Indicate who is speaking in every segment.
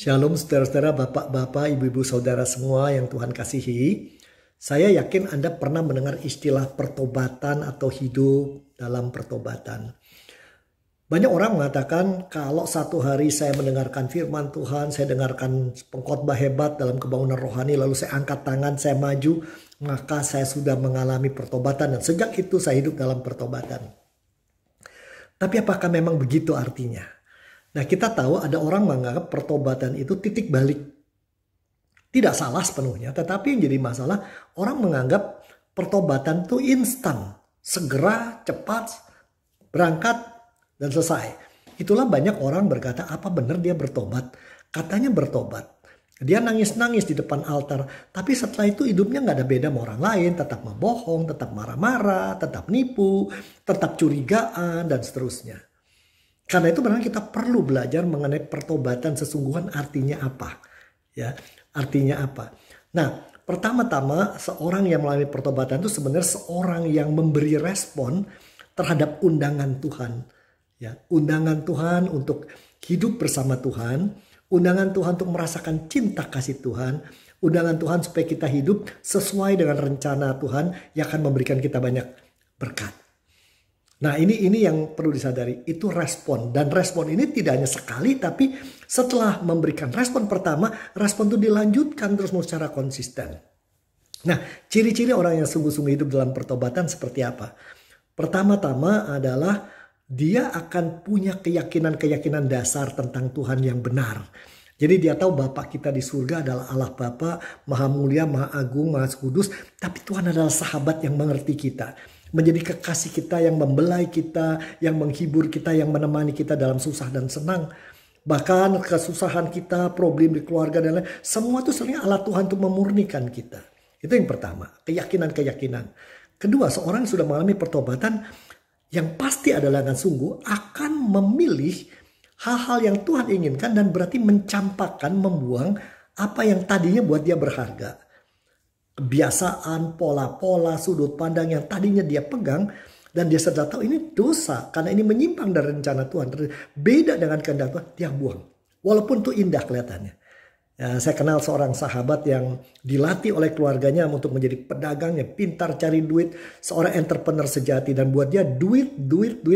Speaker 1: Shalom saudara-saudara, bapak-bapak, ibu-ibu, saudara semua yang Tuhan kasihi. Saya yakin Anda pernah mendengar istilah pertobatan atau hidup dalam pertobatan. Banyak orang mengatakan kalau satu hari saya mendengarkan firman Tuhan, saya dengarkan pengkhotbah hebat dalam kebangunan rohani, lalu saya angkat tangan, saya maju, maka saya sudah mengalami pertobatan dan sejak itu saya hidup dalam pertobatan. Tapi apakah memang begitu artinya? Nah, kita tahu ada orang menganggap pertobatan itu titik balik. Tidak salah sepenuhnya, tetapi yang jadi masalah orang menganggap pertobatan itu instan. Segera, cepat, berangkat, dan selesai. Itulah banyak orang berkata, apa benar dia bertobat? Katanya bertobat. Dia nangis-nangis di depan altar. Tapi setelah itu hidupnya gak ada beda sama orang lain. Tetap membohong, tetap marah-marah, tetap nipu, tetap curigaan, dan seterusnya. Karena itu benar kita perlu belajar mengenai pertobatan sesungguhan artinya apa. Ya, artinya apa. Nah, pertama-tama seorang yang melalui pertobatan itu sebenarnya seorang yang memberi respon terhadap undangan Tuhan. Ya, undangan Tuhan untuk hidup bersama Tuhan, undangan Tuhan untuk merasakan cinta kasih Tuhan, undangan Tuhan supaya kita hidup sesuai dengan rencana Tuhan yang akan memberikan kita banyak berkat. Nah, ini yang perlu disadari, itu respon. Dan respon ini tidak hanya sekali, tapi setelah memberikan respon pertama, respon itu dilanjutkan terus secara konsisten. Nah, ciri-ciri orang yang sungguh-sungguh hidup dalam pertobatan seperti apa? Pertama-tama adalah dia akan punya keyakinan-keyakinan dasar tentang Tuhan yang benar. Jadi dia tahu Bapa kita di surga adalah Allah Bapa, Maha Mulia, Maha Agung, Maha Kudus. Tapi Tuhan adalah sahabat yang mengerti kita. Menjadi kekasih kita yang membelai kita, yang menghibur kita, yang menemani kita dalam susah dan senang. Bahkan kesusahan kita, problem di keluarga dan lain, semua itu sebenarnya Allah Tuhan untuk memurnikan kita. Itu yang pertama, keyakinan-keyakinan. Kedua, seorang yang sudah mengalami pertobatan yang pasti adalah dengan sungguh akan memilih hal-hal yang Tuhan inginkan dan berarti mencampakkan, membuang apa yang tadinya buat dia berharga. Kebiasaan, pola-pola, sudut pandang yang tadinya dia pegang dan dia sudah tahu ini dosa karena ini menyimpang dari rencana Tuhan, beda dengan kehendak Tuhan, dia buang. Walaupun itu indah kelihatannya. Ya, saya kenal seorang sahabat yang dilatih oleh keluarganya untuk menjadi pedagang yang pintar cari duit, seorang entrepreneur sejati dan buat dia duit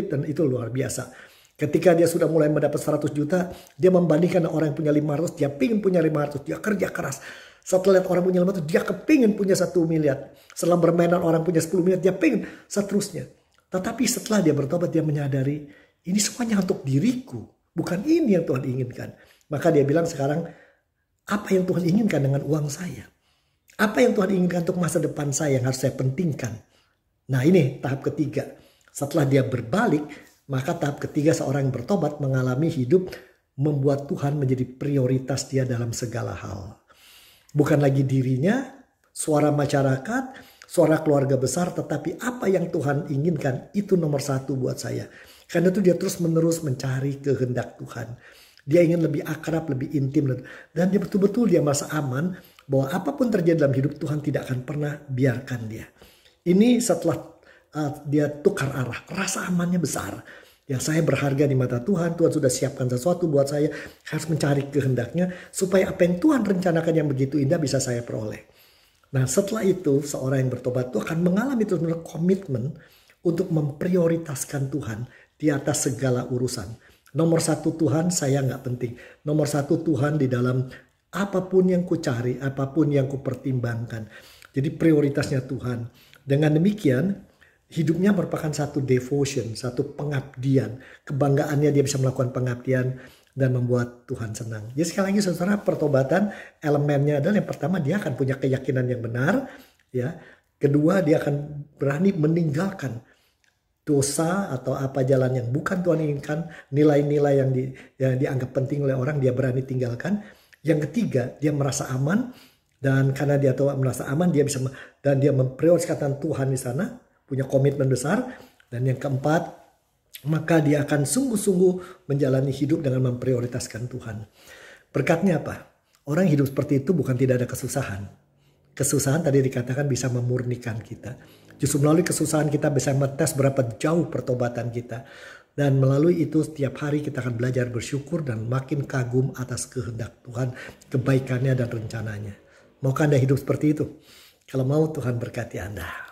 Speaker 1: dan itu luar biasa. Ketika dia sudah mulai mendapat 100 juta, dia membandingkan orang yang punya 500, dia pingin punya 500, dia kerja keras. Setelah lihat orang punya 500, dia kepingin punya 1 miliar. Setelah bermainan orang punya 10 miliar, dia pingin seterusnya. Tetapi setelah dia bertobat, dia menyadari ini semuanya untuk diriku. Bukan ini yang Tuhan inginkan. Maka dia bilang sekarang, apa yang Tuhan inginkan dengan uang saya? Apa yang Tuhan inginkan untuk masa depan saya yang harus saya pentingkan? Nah, ini tahap ketiga. Setelah dia berbalik, maka tahap ketiga seorang yang bertobat mengalami hidup membuat Tuhan menjadi prioritas dia dalam segala hal. Bukan lagi dirinya, suara masyarakat, suara keluarga besar, tetapi apa yang Tuhan inginkan itu nomor satu buat saya. Karena itu dia terus menerus mencari kehendak Tuhan. Dia ingin lebih akrab, lebih intim. Dan dia betul-betul dia merasa aman bahwa apapun terjadi dalam hidup Tuhan tidak akan pernah biarkan dia. Ini setelah dia tukar arah, rasa amannya besar. Ya, saya berharga di mata Tuhan. Tuhan sudah siapkan sesuatu buat saya. Harus mencari kehendaknya. Supaya apa yang Tuhan rencanakan yang begitu indah bisa saya peroleh. Nah, setelah itu seorang yang bertobat itu akan mengalami terus-menerus komitmen untuk memprioritaskan Tuhan di atas segala urusan. Nomor satu Tuhan saya nggak penting. Nomor satu Tuhan di dalam apapun yang ku cari, apapun yang ku pertimbangkan. Jadi prioritasnya Tuhan. Dengan demikian hidupnya merupakan satu devotion, satu pengabdian. Kebanggaannya dia bisa melakukan pengabdian dan membuat Tuhan senang. Jadi sekali lagi saudara, pertobatan elemennya adalah yang pertama dia akan punya keyakinan yang benar. Ya. Kedua dia akan berani meninggalkan dosa atau apa jalan yang bukan Tuhan inginkan. Nilai-nilai yang dianggap penting oleh orang dia berani tinggalkan. Yang ketiga dia merasa aman. Dan karena dia tahu merasa aman dia bisa dan dia memprioritaskan Tuhan di sana. Punya komitmen besar. Dan yang keempat, maka dia akan sungguh-sungguh menjalani hidup dengan memprioritaskan Tuhan. Berkatnya apa? Orang hidup seperti itu bukan tidak ada kesusahan. Kesusahan tadi dikatakan bisa memurnikan kita. Justru melalui kesusahan kita bisa metes berapa jauh pertobatan kita. Dan melalui itu setiap hari kita akan belajar bersyukur dan makin kagum atas kehendak Tuhan, kebaikannya dan rencananya. Maukah Anda hidup seperti itu? Kalau mau, Tuhan berkati Anda.